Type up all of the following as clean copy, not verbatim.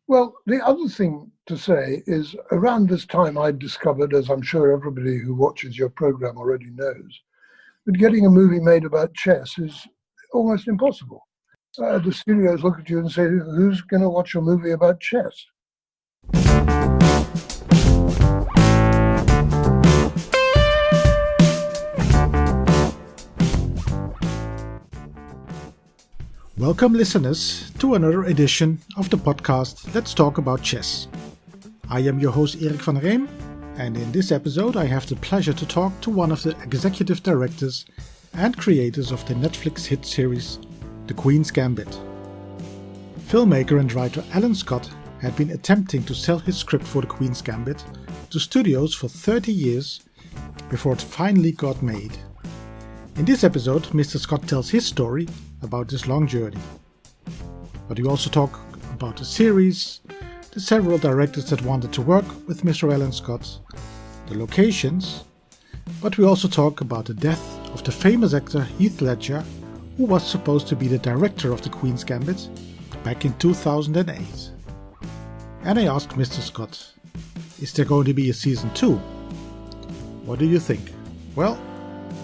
Well, the other thing to say is around this time I discovered, as I'm sure everybody who watches your program already knows, that getting a movie made about chess is almost impossible. The studios look at you and say, who's going to watch a movie about chess? Welcome, listeners, to another edition of the podcast Let's Talk About Chess. I am your host Erik van Reem, and in this episode I have the pleasure to talk to one of the executive directors and creators of the Netflix hit series The Queen's Gambit. Filmmaker and writer Allan Scott had been attempting to sell his script for The Queen's Gambit to studios for 30 years before it finally got made. In this episode, Mr. Scott tells his story about this long journey. But we also talk about the series, the several directors that wanted to work with Mr. Allan Scott, the locations, but we also talk about the death of the famous actor Heath Ledger, who was supposed to be the director of The Queen's Gambit back in 2008. And I asked Mr. Scott, is there going to be a season 2? What do you think? Well,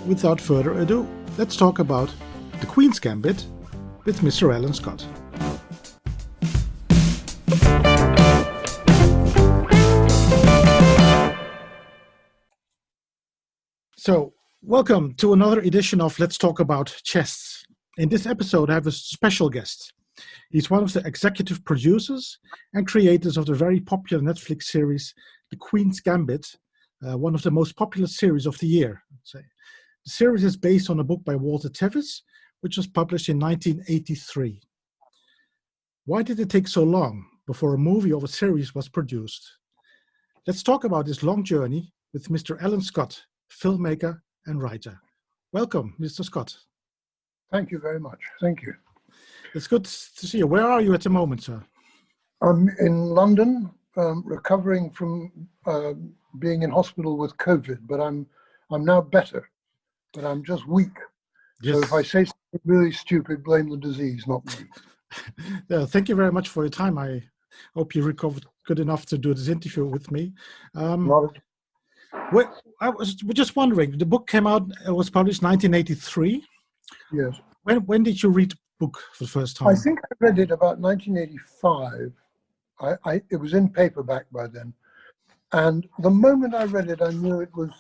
without further ado, let's talk about The Queen's Gambit with Mr. Allan Scott. So, welcome to another edition of Let's Talk About Chess. In this episode, I have a special guest. He's one of the executive producers and creators of the very popular Netflix series The Queen's Gambit, one of the most popular series of the year, I'd say. The series is based on a book by Walter Tevis, which was published in 1983. Why did it take so long before a movie or a series was produced? Let's talk about this long journey with Mr. Allan Scott, filmmaker and writer. Welcome, Mr. Scott. Thank you very much. Thank you. It's good to see you. Where are you at the moment, sir? I'm in London, recovering from being in hospital with COVID, but I'm now better, but I'm just weak. Yes. So if I say something really stupid, blame the disease, not me. Thank you very much for your time. I hope you recovered good enough to do this interview with me. I was just wondering, the book came out, it was published in 1983. Yes. When did you read the book for the first time? I think I read it about 1985. It was in paperback by then. And the moment I read it, I knew it was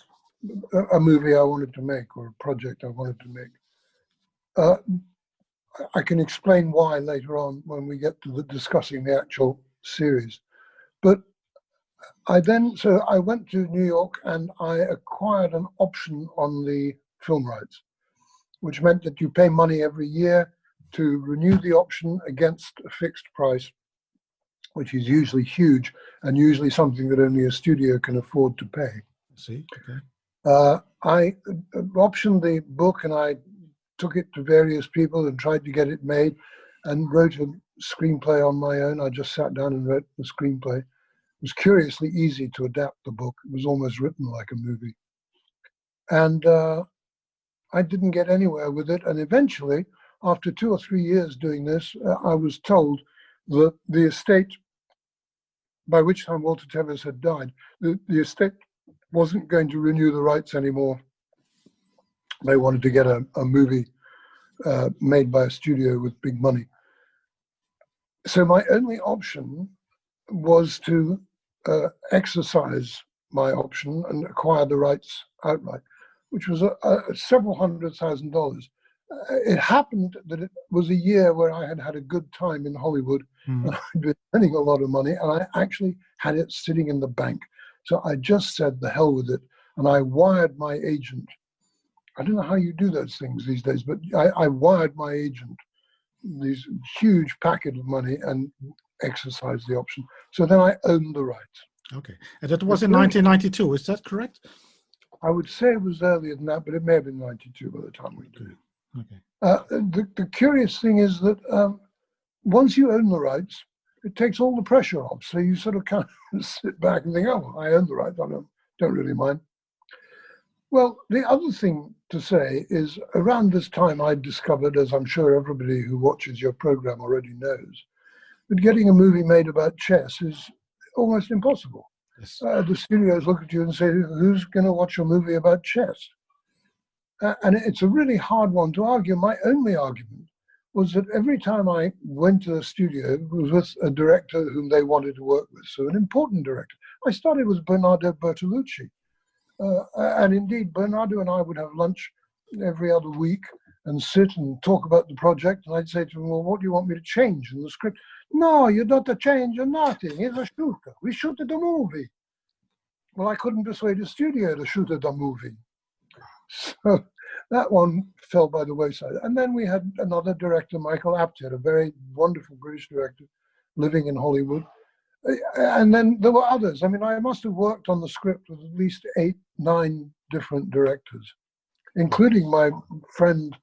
a movie I wanted to make or a project I wanted to make. I can explain why later on when we get to discussing the actual series. But I went to New York and I acquired an option on the film rights, which meant that you pay money every year to renew the option against a fixed price, which is usually huge and usually something that only a studio can afford to pay. See, okay. I optioned the book and I took it to various people and tried to get it made and wrote a screenplay on my own. I just sat down and wrote the screenplay. It was curiously easy to adapt the book. It was almost written like a movie. And I didn't get anywhere with it. And eventually, after 2 or 3 years doing this, I was told that the estate, by which time Walter Tevis had died, the estate wasn't going to renew the rights anymore. They wanted to get a movie made by a studio with big money. So my only option was to exercise my option and acquire the rights outright, which was several $100,000. It happened that it was a year where I had a good time in Hollywood and I'd been earning a lot of money and I actually had it sitting in the bank. So I just said the hell with it and I wired my agent. I don't know how you do those things these days, but I wired my agent this huge packet of money and exercised the option. So then I owned the rights. Okay. And that was in 1992, is that correct? I would say it was earlier than that, but it may have been 92 by the time we did it. Okay. The curious thing is that once you own the rights, it takes all the pressure off. So you sort of kind of sit back and think, oh, I own the rights. I don't really mind. Well, the other thing to say is around this time I discovered, as I'm sure everybody who watches your program already knows, But getting a movie made about chess is almost impossible. Yes. The studios look at you and say, who's going to watch a movie about chess? And it's a really hard one to argue. My only argument was that every time I went to the studio, it was with a director whom they wanted to work with, so an important director. I started with Bernardo Bertolucci. And indeed, Bernardo and I would have lunch every other week and sit and talk about the project. And I'd say to him, well, what do you want me to change in the script? No, you don't change nothing. It's a shooter. We shoot the movie. Well, I couldn't persuade a studio to shoot the movie. So that one fell by the wayside. And then we had another director, Michael Apted, a very wonderful British director living in Hollywood. And then there were others. I mean, I must have worked on the script with at least 8, 9 different directors, including my friend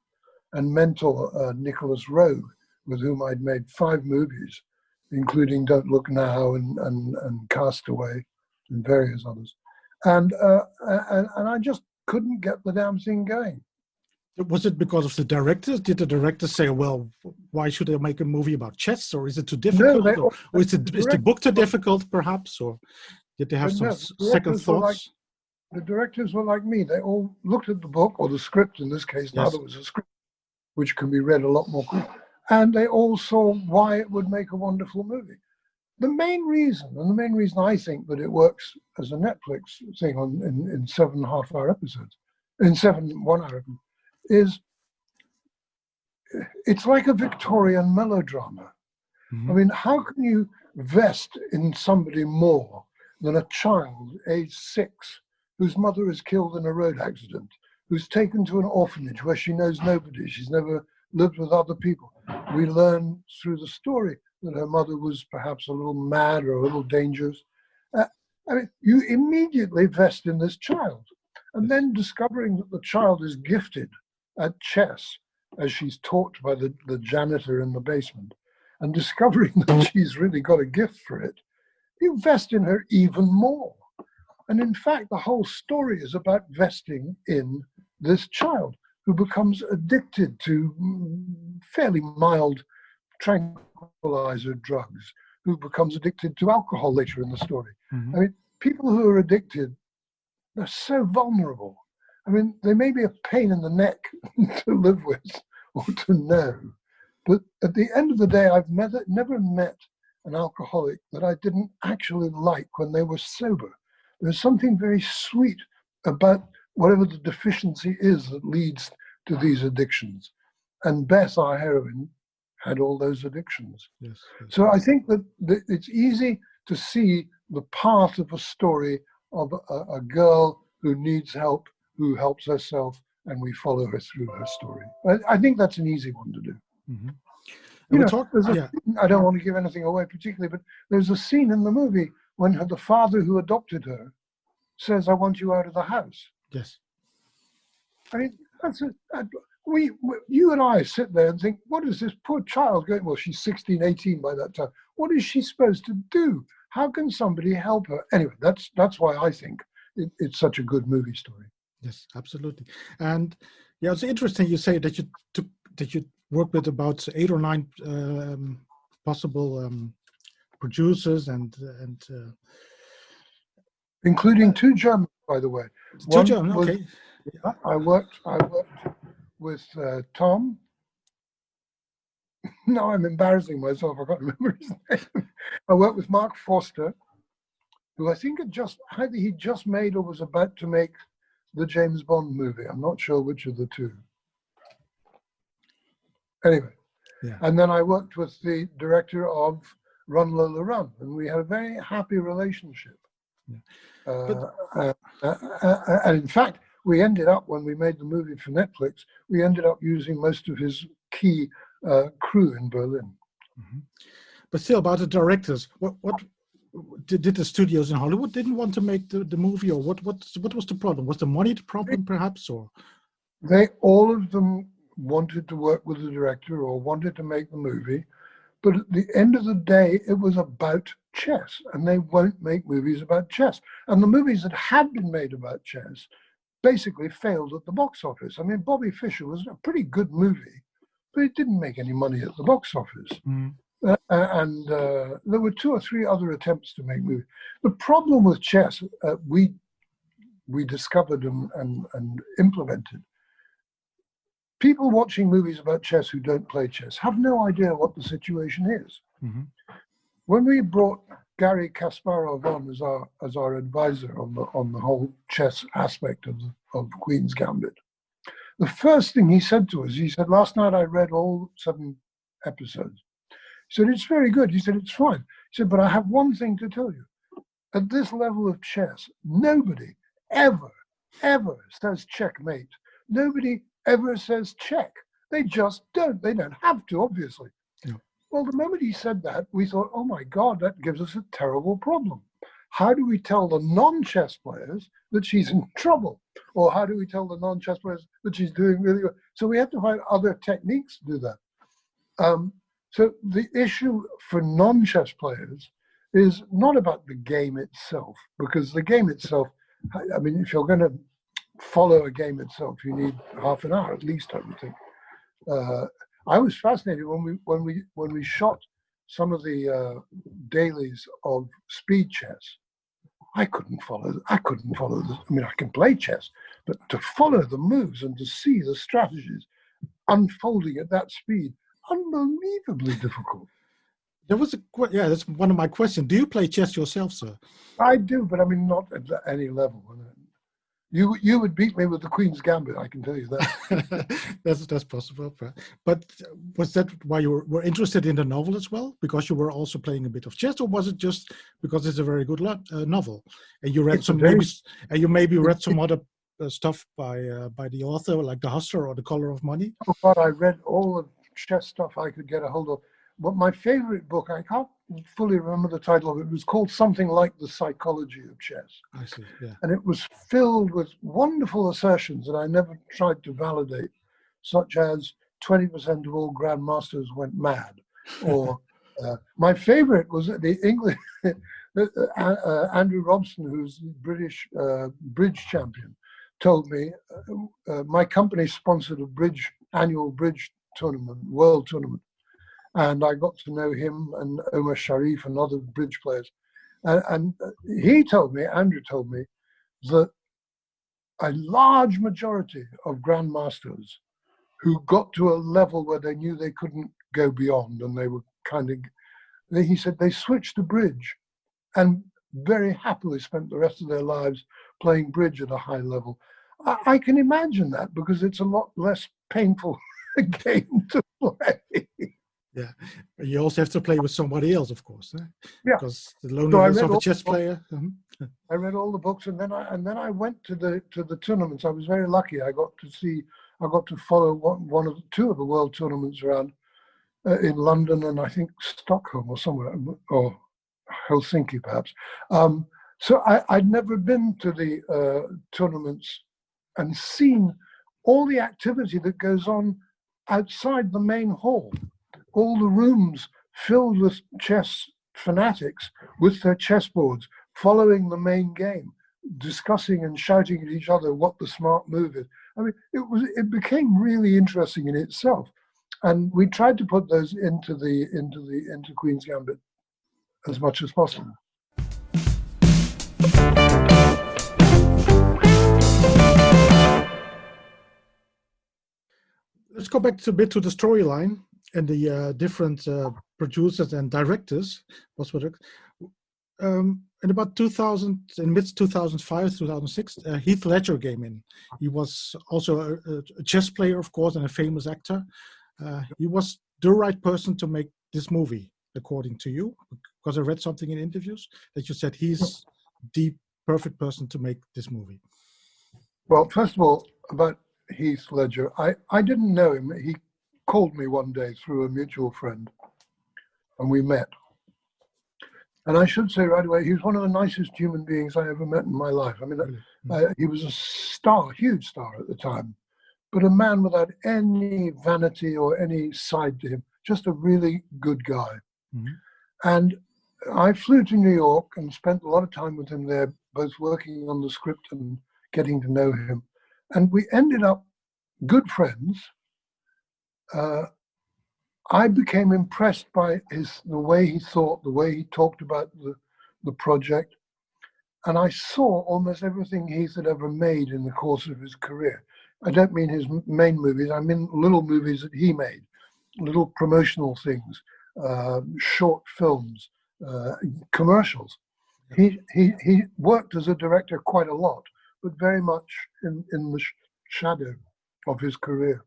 and mentor, Nicholas Roeg, with whom I'd made 5 movies, including Don't Look Now and Castaway and various others. And I just couldn't get the damn thing going. Was it because of the directors? Did the directors say, well, why should I make a movie about chess? Or is it too difficult? No, or is the book too difficult, perhaps? Or did they have some second thoughts? The directors were like me. They all looked at the book, or the script in this case. Now Yes. there was a script, which can be read a lot more quickly. And they all saw why it would make a wonderful movie. The main reason I think that it works as a Netflix thing in 7 half-hour episodes, in 7 one-hour episodes, is it's like a Victorian melodrama. Mm-hmm. I mean, how can you vest in somebody more than a child aged 6 whose mother is killed in a road accident, who's taken to an orphanage where she knows nobody, she's never lived with other people. We learn through the story that her mother was perhaps a little mad or a little dangerous. I mean, you immediately vest in this child. And then discovering that the child is gifted at chess, as she's taught by the janitor in the basement, and discovering that she's really got a gift for it, you vest in her even more. And in fact, the whole story is about vesting in this child who becomes addicted to fairly mild tranquilizer drugs, who becomes addicted to alcohol later in the story. Mm-hmm. I mean, people who are addicted, they're so vulnerable. I mean, they may be a pain in the neck to live with or to know, but at the end of the day, I've never met an alcoholic that I didn't actually like when they were sober. There's something very sweet about whatever the deficiency is that leads to these addictions. And Beth, our heroine, had all those addictions. Yes, yes. So I think that it's easy to see the path of a story of a girl who needs help, who helps herself, and we follow her through her story. I think that's an easy one to do. Mm-hmm. You know, I don't want to give anything away particularly, but there's a scene in the movie when the father who adopted her says, "I want you out of the house." Yes. I mean, you and I sit there and think, what is this poor child going? Well, she's 16, 18 by that time. What is she supposed to do? How can somebody help her? Anyway, that's why I think it's such a good movie story. Yes, absolutely. And yeah, it's interesting you say that you work with about 8 or 9 possible producers and including 2 Germans, by the way. 2 German, okay. I worked with Tom. Now I'm embarrassing myself. I can't remember his name. I worked with Mark Forster, who I think either he just made or was about to make the James Bond movie. I'm not sure which of the 2. Anyway, yeah. And then I worked with the director of Run Lola Run, and we had a very happy relationship. Yeah. And in fact, we ended up, when we made the movie for Netflix, we ended up using most of his key crew in Berlin. Mm-hmm. But still, about the directors, what did the studios in Hollywood didn't want to make the movie, or what was the problem? Was the money the problem, perhaps, or? All of them wanted to work with the director or wanted to make the movie, but at the end of the day, it was about chess, and they won't make movies about chess. And the movies that had been made about chess basically failed at the box office. I mean, Bobby Fischer was a pretty good movie, but it didn't make any money at the box office. Mm. There were 2 or 3 other attempts to make movies. The problem with chess, we discovered and implemented. People watching movies about chess who don't play chess have no idea what the situation is. Mm-hmm. When we brought Garry Kasparov on as our advisor on the whole chess aspect of Queen's Gambit, the first thing he said to us, he said, "Last night I read all 7 episodes." He said, "It's very good." He said, "It's fine." He said, "But I have one thing to tell you. At this level of chess, nobody ever says checkmate. Nobody ever says check. They just don't. They don't have to, obviously." Yeah. Well, the moment he said that, we thought, oh my God, that gives us a terrible problem. How do we tell the non-chess players that she's in trouble? Or how do we tell the non-chess players that she's doing really well? So we have to find other techniques to do that. So the issue for non-chess players is not about the game itself, because the game itself, I mean, if you're going to follow a game itself, you need half an hour at least, I would think. I was fascinated when we shot some of the dailies of speed chess. I couldn't follow this. I mean, I can play chess, but to follow the moves and to see the strategies unfolding at that speed, unbelievably difficult. That's one of my questions. Do you play chess yourself, sir? I do, but I mean, not at any level. You would beat me with the Queen's Gambit, I can tell you that. That's possible. But was that why you were interested in the novel as well? Because you were also playing a bit of chess, or was it just because it's a very good novel and you read maybe read some other stuff by the author, like The Hustler or The Color of Money? Oh God, I read all the chess stuff I could get a hold of. But my favorite book, I can't fully remember the title of it, was called something like The Psychology of Chess. I see, yeah. And it was filled with wonderful assertions that I never tried to validate, such as 20% of all grandmasters went mad. Or my favorite was the English, Andrew Robson, who's the British bridge champion, told me my company sponsored a annual bridge tournament, world tournament. And I got to know him and Omar Sharif and other bridge players. And Andrew told me, that a large majority of grandmasters who got to a level where they knew they couldn't go beyond, and they were he said they switched to bridge and very happily spent the rest of their lives playing bridge at a high level. I can imagine that, because it's a lot less painful a game to play. Yeah, you also have to play with somebody else, of course. Yeah, because the loneliness of a chess player. I read all the books, and then I went to the tournaments. I was very lucky. I got to follow two of the world tournaments around in London, and I think Stockholm or somewhere, or Helsinki perhaps. So I'd never been to the tournaments and seen all the activity that goes on outside the main hall. All the rooms filled with chess fanatics with their chessboards, following the main game, discussing and shouting at each other what the smart move is. I mean, it became really interesting in itself, and we tried to put those into Queen's Gambit as much as possible. Let's go back a bit to the storyline and the different producers and directors. In about 2000, in mid-2005, 2006, Heath Ledger came in. He was also a chess player, of course, and a famous actor. He was the right person to make this movie, according to you, because I read something in interviews that you said he's the perfect person to make this movie. Well, first of all, about Heath Ledger, I didn't know him. He called me one day through a mutual friend, and we met. And I should say right away, he was one of the nicest human beings I ever met in my life. I mean, he was a star, huge star at the time, but a man without any vanity or any side to him, just a really good guy. Mm-hmm. And I flew to New York and spent a lot of time with him there, both working on the script and getting to know him. And we ended up good friends. I became impressed by the way he thought, the way he talked about the project. And I saw almost everything Heath had ever made in the course of his career. I don't mean his main movies, I mean little movies that he made, little promotional things, short films, commercials. He worked as a director quite a lot, but very much in the shadow of his career.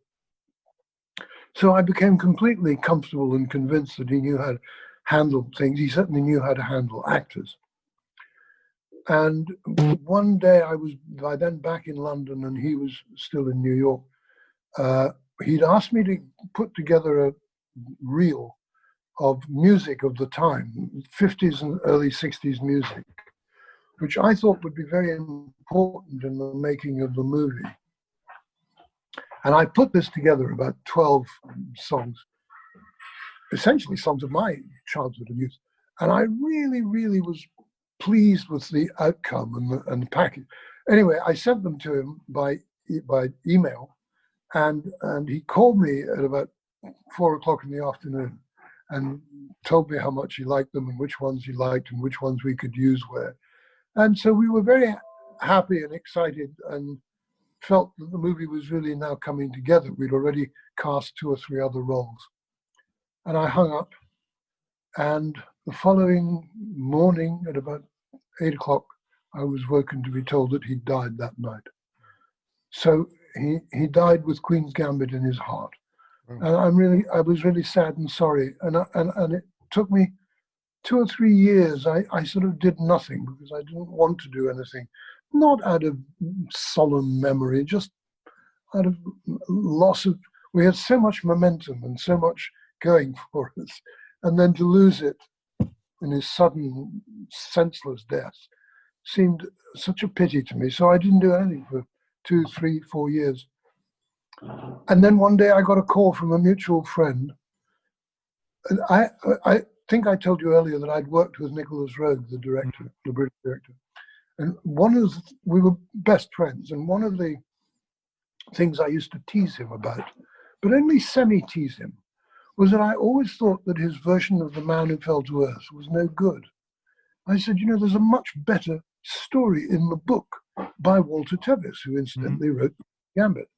So I became completely comfortable and convinced that he knew how to handle things. He certainly knew how to handle actors. And one day I was by then back in London and he was still in New York. He'd asked me to put together a reel of music of the time, 50s and early 60s music, which I thought would be very important in the making of the movie. And I put this together, about 12 songs, essentially songs of my childhood and youth. And I really, really was pleased with the outcome and the package. Anyway, I sent them to him by email, and he called me at about 4 o'clock in the afternoon and told me how much he liked them and which ones he liked and which ones we could use where. And so we were very happy and excited and felt that the movie was really now coming together. We'd already cast 2 or 3 other roles. And I hung up, and the following morning at about 8 o'clock, I was woken to be told that he died that night. So he died with Queen's Gambit in his heart. And I was really sad and sorry. And it took me 2 or 3 years. I sort of did nothing because I didn't want to do anything, not out of solemn memory, just out of loss of, we had so much momentum and so much going for us. And then to lose it in his sudden, senseless death seemed such a pity to me. So I didn't do anything for 2, 3, 4 years. And then one day I got a call from a mutual friend. And I think I told you earlier that I'd worked with Nicholas Roeg, the director, the British director. And we were best friends. And one of the things I used to tease him about, but only semi-tease him, was that I always thought that his version of The Man Who Fell to Earth was no good. I said, there's a much better story in the book by Walter Tevis, who incidentally wrote Gambit.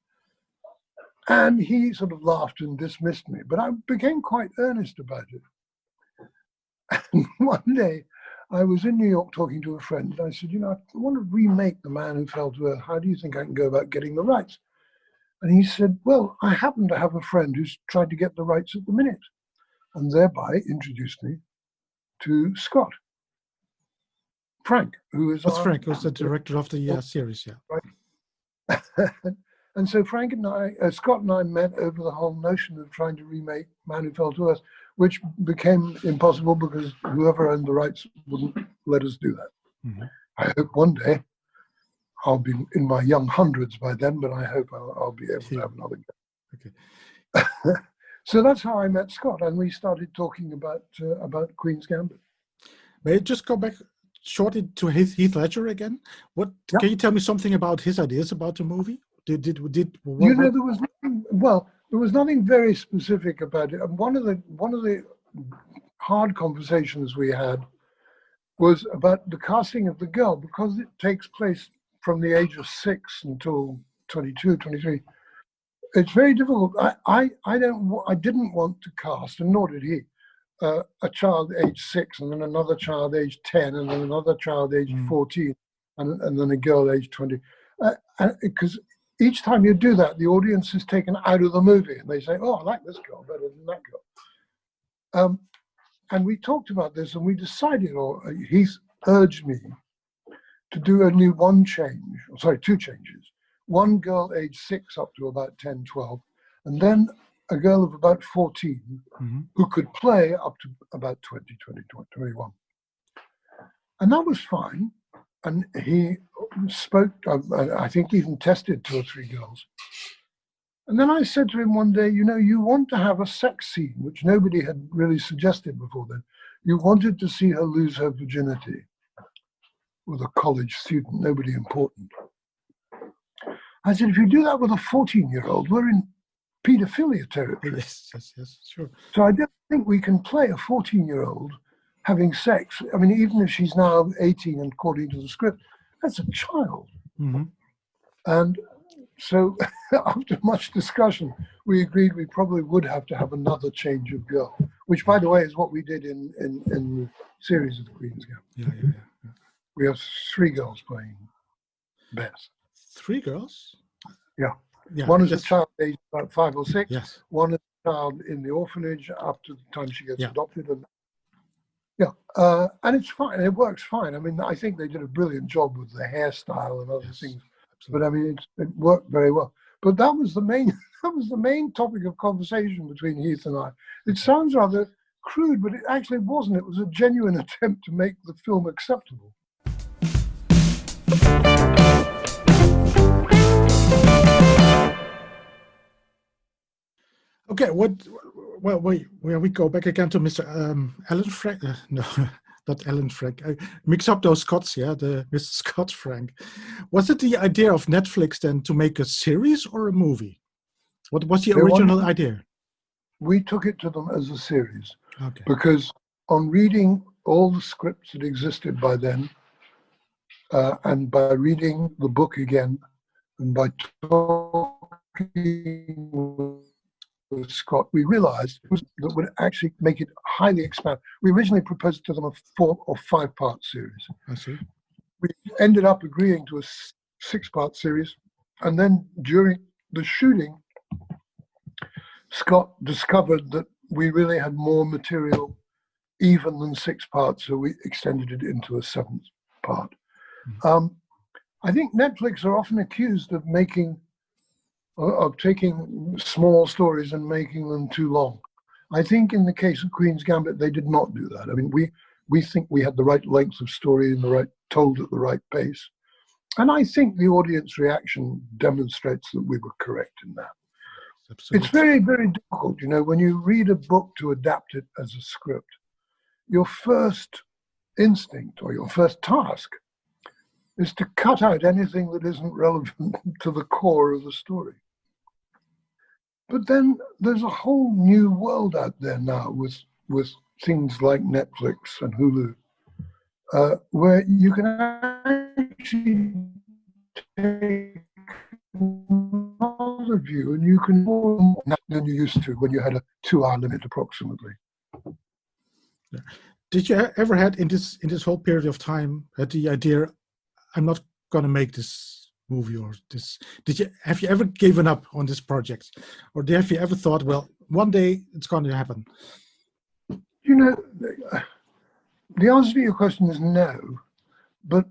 And he sort of laughed and dismissed me, but I became quite earnest about it. And one day I was in New York talking to a friend, and I said, I want to remake The Man Who Fell to Earth. How do you think I can go about getting the rights? And he said, well, I happen to have a friend who's tried to get the rights at the minute, and thereby introduced me to Scott. Frank, who is... That's Frank, who's the director of the series, yeah. Right. And so Frank and Scott and I met over the whole notion of trying to remake Man Who Fell to Earth, which became impossible because whoever owned the rights wouldn't let us do that. Mm-hmm. I hope one day, I'll be in my young hundreds by then, but I hope I'll be able to have another go. Okay. So that's how I met Scott, and we started talking about Queen's Gambit. May I just go back shortly to Heath Ledger again? Can you tell me something about his ideas about the movie? There was nothing very specific about it. And one of the hard conversations we had was about the casting of the girl, because it takes place from the age of 6 until 22, 23. It's very difficult. I didn't want to cast, and nor did he, a child age 6, and then another child age 10, and then another child age 14, and then a girl age 20. Because each time you do that, the audience is taken out of the movie, and they say, "Oh, I like this girl better than that girl." And we talked about this, and we decided, or Heath urged me to do only 2 changes. One girl age 6 up to about 10, 12, and then a girl of about 14 who could play up to about 20, 21. And that was fine. And he spoke, I think even tested 2 or 3 girls. And then I said to him one day, you want to have a sex scene, which nobody had really suggested before then. You wanted to see her lose her virginity with a college student, nobody important. I said, if you do that with a 14-year-old, we're in paedophilia territory. Yes, sure. So I don't think we can play a 14-year-old having sex. I mean, even if she's now 18 and according to the script, that's a child. Mm-hmm. And so after much discussion, we agreed we probably would have to have another change of girl, which, by the way, is what we did in the series of the Queen's Gambit. Yeah. We have 3 girls playing Beth. 3 girls? Yeah. Yeah. One is a child aged about 5 or 6. Yes. One is a child in the orphanage up to the time she gets adopted. And and it's fine. It works fine. I mean, I think they did a brilliant job with the hairstyle and other things. Absolutely. But I mean, it worked very well. But that was the main topic of conversation between Heath and I. It sounds rather crude, but it actually wasn't. It was a genuine attempt to make the film acceptable. Okay, we go back again to Mr. Allan Frank. No, not Allan Frank. I mix up those Scotts, the Mr. Scott Frank. Was it the idea of Netflix then to make a series or a movie? What was the original idea? We took it to them as a series. Okay. Because on reading all the scripts that existed by then, and by reading the book again, and by talking with Scott, we realized that would actually make it highly expand. We originally proposed to them a 4 or 5 part series. I see. We ended up agreeing to a 6-part series, and then during the shooting, Scott discovered that we really had more material even than 6 parts, so we extended it into a 7th part. I think Netflix are often accused of taking small stories and making them too long. I think in the case of Queen's Gambit, they did not do that. I mean, we think we had the right length of story and told at the right pace. And I think the audience reaction demonstrates that we were correct in that. Absolutely. It's very, very difficult, when you read a book to adapt it as a script. Your first instinct or your first task is to cut out anything that isn't relevant to the core of the story. But then there's a whole new world out there now with things like Netflix and Hulu, where you can actually take another view and you can more than you used to when you had a 2-hour limit approximately. Yeah. Did you ever had in this whole period of time the idea, I'm not going to make this movie or this? Have you ever given up on this project, or have you ever thought, well, one day it's going to happen? The answer to your question is no, but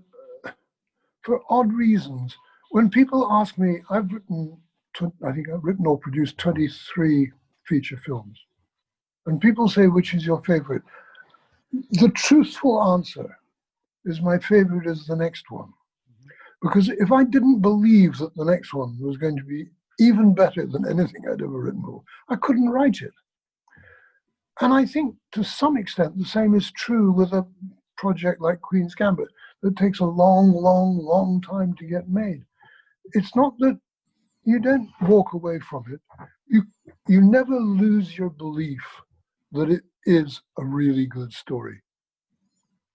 for odd reasons. When people ask me, I think I've written or produced 23 feature films, and people say, which is your favorite? The truthful answer is my favorite is the next one. Because if I didn't believe that the next one was going to be even better than anything I'd ever written before, I couldn't write it. And I think to some extent the same is true with a project like Queen's Gambit that takes a long, long, long time to get made. It's not that you don't walk away from it. You never lose your belief that it is a really good story.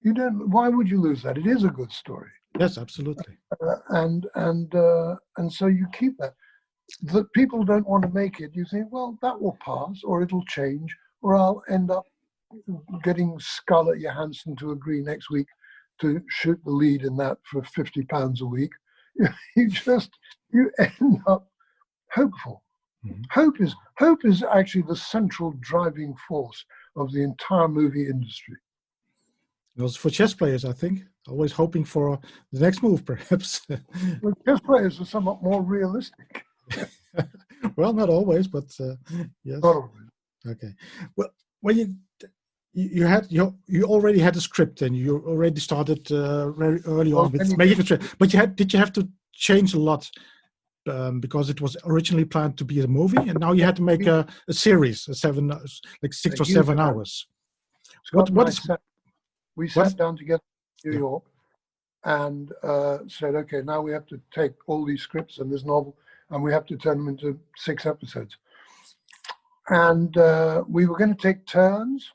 You don't. Why would you lose that? It is a good story. Yes, absolutely. And so you keep that. That people don't want to make it. You think, well, that will pass, or it'll change, or I'll end up getting Scarlett Johansson to agree next week to shoot the lead in that for £50 a week. You end up hopeful. Mm-hmm. Hope is actually the central driving force of the entire movie industry. Also for chess players, I think, always hoping for the next move, perhaps. Well, chess players are somewhat more realistic. Well, not always, but yes. Not always. Okay. Well, when you already had a script and you already started very early on with making a script, but did you have to change a lot because it was originally planned to be a movie, and now you had to make a series, 6 or 7 hours. We sat down together in New York and said, okay, now we have to take all these scripts and this novel and we have to turn them into 6 episodes. And we were going to take turns,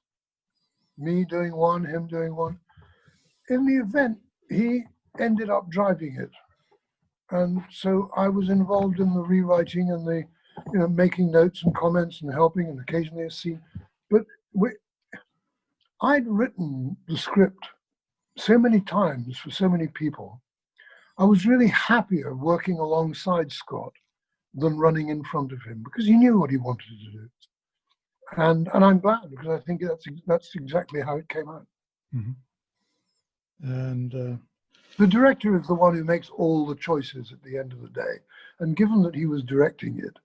me doing one, him doing one. In the event, he ended up driving it. And so I was involved in the rewriting and the, making notes and comments and helping and occasionally a scene. But I'd written the script so many times for so many people. I was really happier working alongside Scott than running in front of him, because he knew what he wanted to do. And I'm glad, because I think that's exactly how it came out. Mm-hmm. And the director is the one who makes all the choices at the end of the day. And given that he was directing it,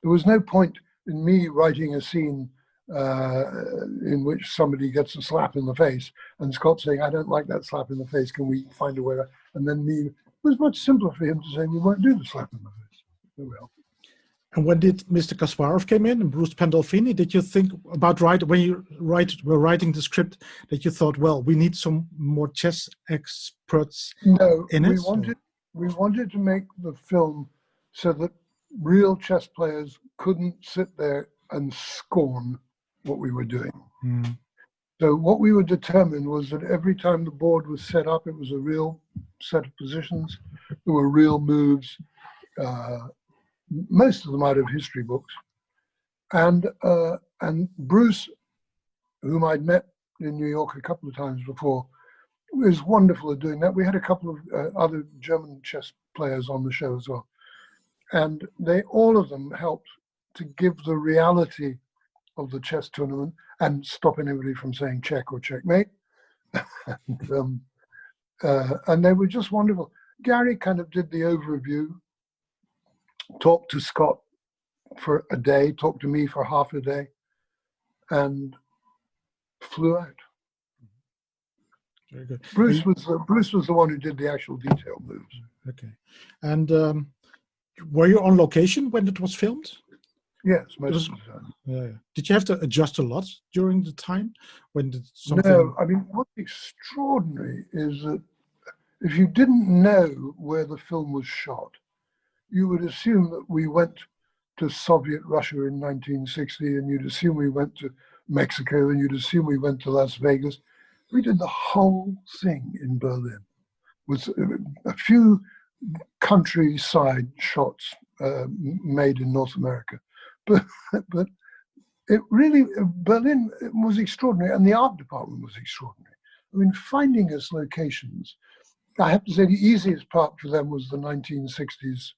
there was no point in me writing a scene in which somebody gets a slap in the face and Scott saying, I don't like that slap in the face, can we find a way? And then me, it was much simpler for him to say, we won't do the slap in the face. Oh, well. And when did Mr. Kasparov came in and Bruce Pandolfini, did you think about when you were writing the script that you thought, well, we need some more chess experts in it? We wanted to make the film so that real chess players couldn't sit there and scorn what we were doing. Mm. So what we were determined was that every time the board was set up, it was a real set of positions. There were real moves, most of them out of history books. And Bruce, whom I'd met in New York a couple of times before, was wonderful at doing that. We had a couple of other German chess players on the show as well. And all of them helped to give the reality of the chess tournament and stop anybody from saying check or checkmate. And they were just wonderful. Garry kind of did the overview, talked to Scott for a day, talked to me for half a day, and flew out. Very good. Bruce was the one who did the actual detail moves. Okay. And were you on location when it was filmed? Yes, most of the time. Yeah. Did you have to adjust a lot during the time? No, I mean, what's extraordinary is that if you didn't know where the film was shot, you would assume that we went to Soviet Russia in 1960, and you'd assume we went to Mexico, and you'd assume we went to Las Vegas. We did the whole thing in Berlin, with a few countryside shots made in North America. But it really, Berlin was extraordinary, and the art department was extraordinary. I mean, finding us locations, I have to say the easiest part for them was the 1960s,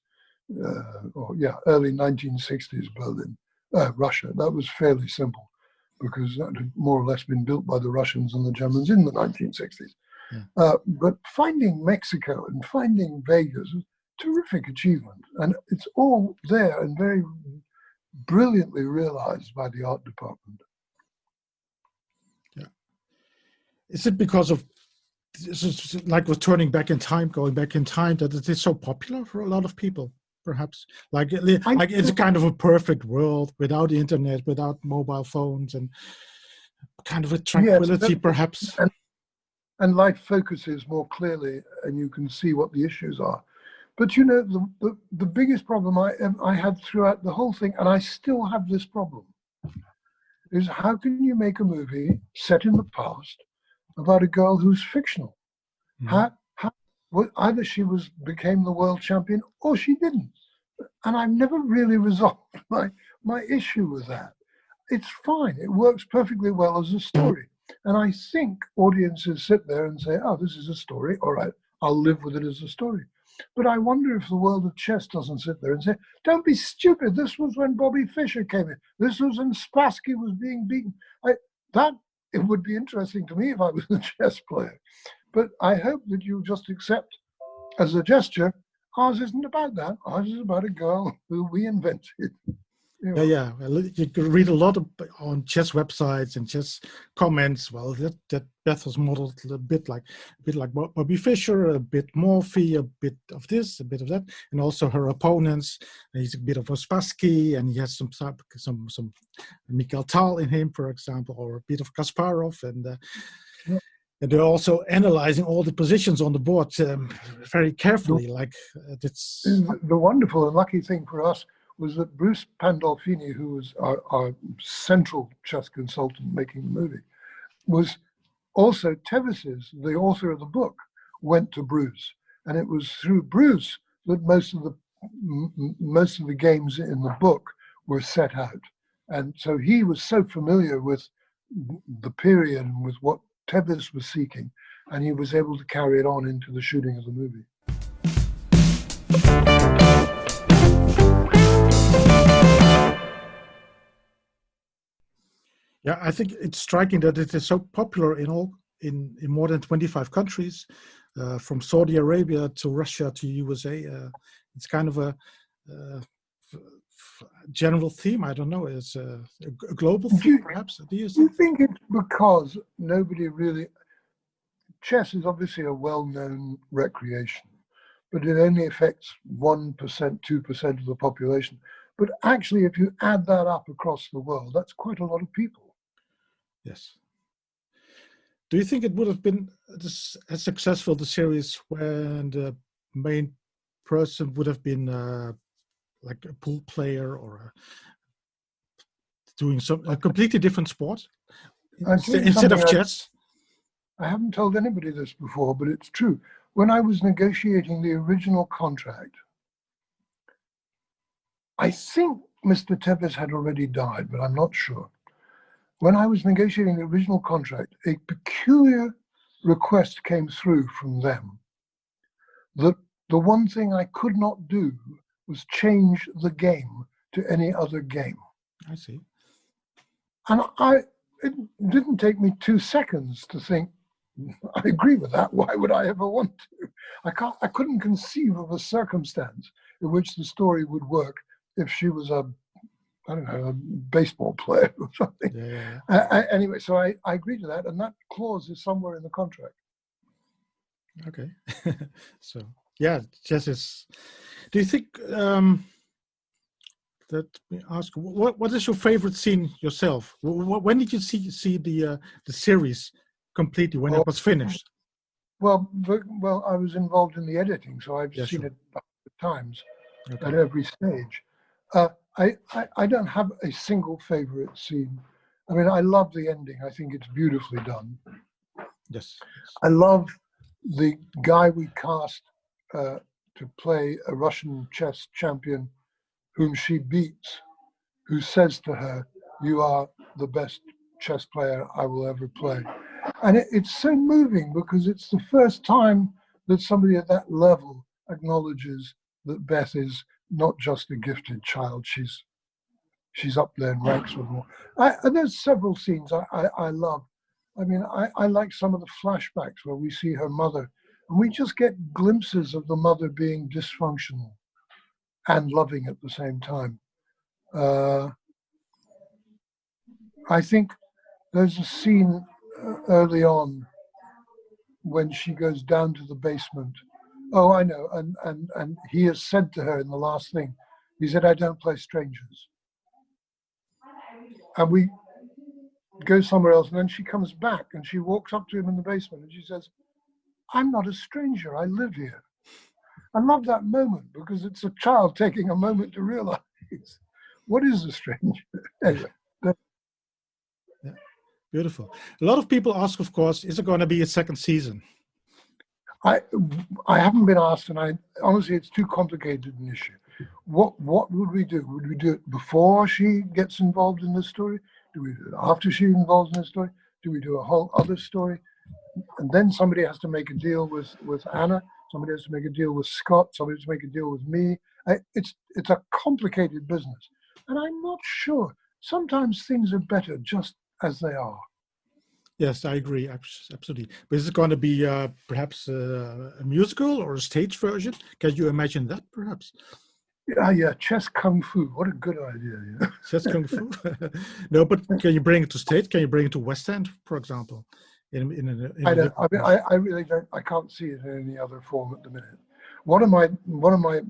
early 1960s Berlin, Russia. That was fairly simple, because that had more or less been built by the Russians and the Germans in the 1960s. Yeah. But finding Mexico and finding Vegas was a terrific achievement. And it's all there and very brilliantly realized by the art department. Yeah. Is it because of, like with turning back in time, going back in time, that it is so popular for a lot of people? Perhaps like it's kind of a perfect world without the internet, without mobile phones, and kind of a tranquility, yes, perhaps. And life focuses more clearly, and you can see what the issues are. But you know, the biggest problem I had throughout the whole thing, and I still have this problem, is how can you make a movie set in the past about a girl who's fictional? Mm. Either she became the world champion or she didn't. And I've never really resolved my issue with that. It's fine. It works perfectly well as a story. And I think audiences sit there and say, oh, this is a story. All right, I'll live with it as a story. But I wonder if the world of chess doesn't sit there and say, don't be stupid. This was when Bobby Fischer came in. This was when Spassky was being beaten. It would be interesting to me if I was a chess player. But I hope that you just accept as a gesture, ours isn't about that. Ours is about a girl who we invented. You know. Yeah. You can read a lot on chess websites and chess comments. Well, that Beth was modeled a bit like Bobby Fischer, a bit Morphy, a bit of this, a bit of that, and also her opponents. He's a bit of a Spassky, and he has some Mikhail Tal in him, for example, or a bit of Kasparov, and they're also analyzing all the positions on the board very carefully. Like it's the wonderful and lucky thing for us was that Bruce Pandolfini, who was our central chess consultant making the movie, was also Tevis's, the author of the book, went to Bruce. And it was through Bruce that most of the games in the book were set out. And so he was so familiar with the period and with what Tevis was seeking, and he was able to carry it on into the shooting of the movie. Yeah, I think it's striking that it is so popular in more than 25 countries, from Saudi Arabia to Russia to USA. It's kind of a general theme. I don't know. It's a global theme, perhaps. Do you think it's because nobody really... Chess is obviously a well-known recreation, but it only affects 1%, 2% of the population. But actually, if you add that up across the world, that's quite a lot of people. Yes. Do you think it would have been as successful, the series, when the main person would have been like a pool player or doing a completely different sport instead of chess? I haven't told anybody this before, but it's true. When I was negotiating the original contract, I think Mr. Tevis had already died, but I'm not sure. When I was negotiating the original contract, a peculiar request came through from them that the one thing I could not do was change the game to any other game. I see. And it didn't take me 2 seconds to think, I agree with that. Why would I ever want to? I couldn't conceive of a circumstance in which the story would work if she was a baseball player or something. Yeah. Anyway, so I agreed to that, and that clause is somewhere in the contract. Okay. So, yeah, chess is... Do you think... Let me ask, what is your favorite scene yourself? When did you see the series completely, when it was finished? Well, I was involved in the editing, so I've seen it times at every stage. I don't have a single favorite scene. I mean, I love the ending. I think it's beautifully done. Yes. I love the guy we cast to play a Russian chess champion whom she beats, who says to her, "You are the best chess player I will ever play." And it's so moving because it's the first time that somebody at that level acknowledges that Beth is not just a gifted child, she's up there in ranks with more. And there's several scenes I love. I mean, I like some of the flashbacks where we see her mother, and we just get glimpses of the mother being dysfunctional and loving at the same time. I think there's a scene early on when she goes down to the basement. Oh, I know. And he has said to her in the last thing, he said, "I don't play strangers." And we go somewhere else, and then she comes back and she walks up to him in the basement and she says, "I'm not a stranger, I live here." I love that moment because it's a child taking a moment to realize what is a stranger. Anyway. Yeah, beautiful. A lot of people ask, of course, is there going to be a second season? I haven't been asked, and honestly, it's too complicated an issue. What would we do? Would we do it before she gets involved in the story? Do we do it after she's involved in the story? Do we do a whole other story? And then somebody has to make a deal with Anna. Somebody has to make a deal with Scott. Somebody has to make a deal with me. It's a complicated business, and I'm not sure. Sometimes things are better just as they are. Yes, I agree, absolutely. But is it going to be perhaps a musical or a stage version? Can you imagine that, perhaps? Yeah, chess kung fu. What a good idea! Yeah. Chess kung fu. No, but can you bring it to stage? Can you bring it to West End, for example? I really don't. I can't see it in any other form at the minute. One of my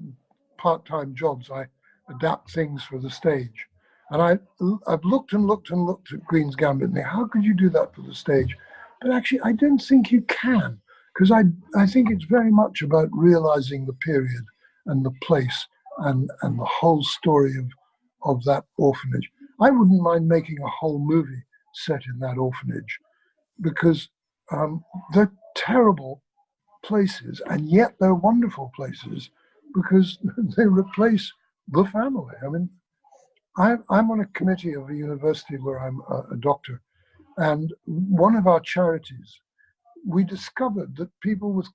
part-time jobs, I adapt things for the stage. And I've looked and looked and looked at Queen's Gambit and think, how could you do that for the stage? But actually, I don't think you can, because I think it's very much about realizing the period and the place and the whole story of that orphanage. I wouldn't mind making a whole movie set in that orphanage, because they're terrible places, and yet they're wonderful places because they replace the family. I mean, I'm on a committee of a university where I'm a doctor, and one of our charities, we discovered that people with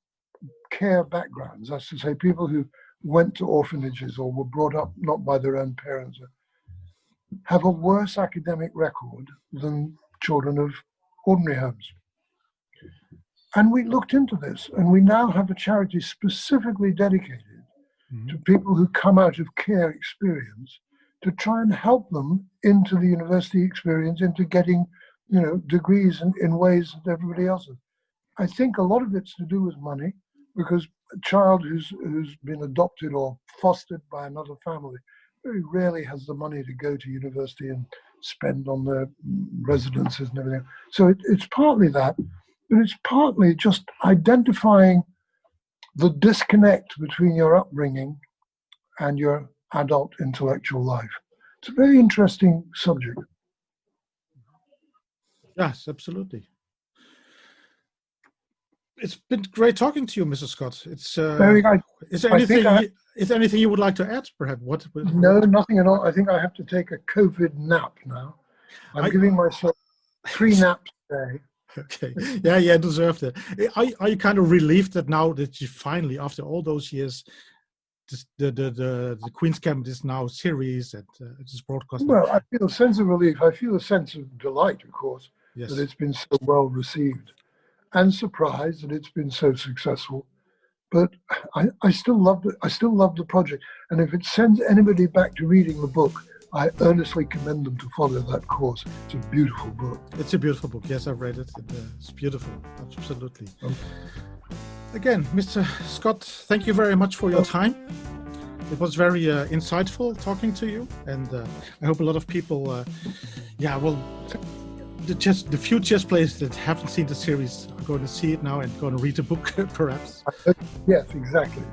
care backgrounds, that's to say people who went to orphanages or were brought up not by their own parents, have a worse academic record than children of ordinary homes. And we looked into this, and we now have a charity specifically dedicated to people who come out of care experience, to try and help them into the university experience, into getting, degrees in ways that everybody else has. I think a lot of it's to do with money, because a child who's been adopted or fostered by another family very rarely has the money to go to university and spend on their residences and everything. So it's partly that, but it's partly just identifying the disconnect between your upbringing and your adult intellectual life. It's a very interesting subject. Yes, absolutely. It's been great talking to you, Mr. Scott. It's very nice. Is there anything you would like to add, perhaps? No, nothing at all. I think I have to take a COVID nap now. I'm giving myself 3 naps a day. Okay. Yeah, deserved it. Are you kind of relieved that now that you finally, after all those years, the Queen's Gambit is now a series and it is broadcast? Well, I feel a sense of relief. I feel a sense of delight, of course, yes, that it's been so well received, and surprised that it's been so successful. But I still love it. I still love the project, and if it sends anybody back to reading the book, I earnestly commend them to follow that course. It's a beautiful book. It's a beautiful book. Yes, I've read it. It's beautiful. Absolutely. Again, Mr. Scott, thank you very much for your time. It was very insightful talking to you, and I hope a lot of people, the few chess players that haven't seen the series are going to see it now and going to read the book, perhaps. Yes, exactly.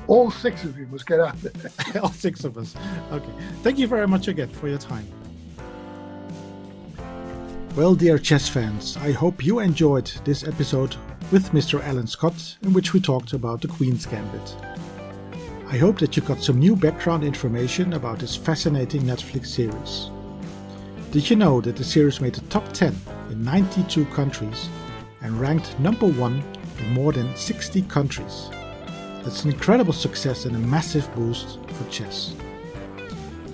All 6 of you must get out there. All 6 of us. Okay. Thank you very much again for your time. Well, dear chess fans, I hope you enjoyed this episode with Mr. Allan Scott, in which we talked about the Queen's Gambit. I hope that you got some new background information about this fascinating Netflix series. Did you know that the series made the top 10 in 92 countries and ranked #1 in more than 60 countries? That's an incredible success and a massive boost for chess.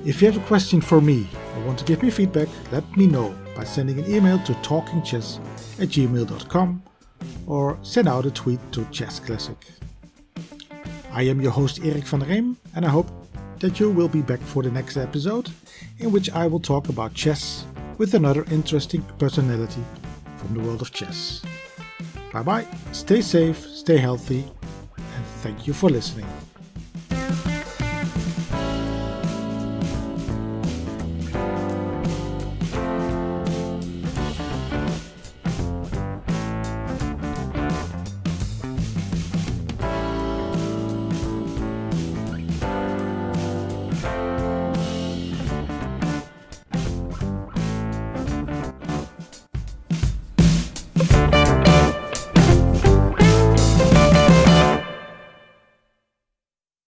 If you have a question for me or want to give me feedback, let me know by sending an email to talkingchess@gmail.com or send out a tweet to Chess Classic. I am your host Erik van Reem, and I hope that you will be back for the next episode, in which I will talk about chess with another interesting personality from the world of chess. Bye bye, stay safe, stay healthy, and thank you for listening.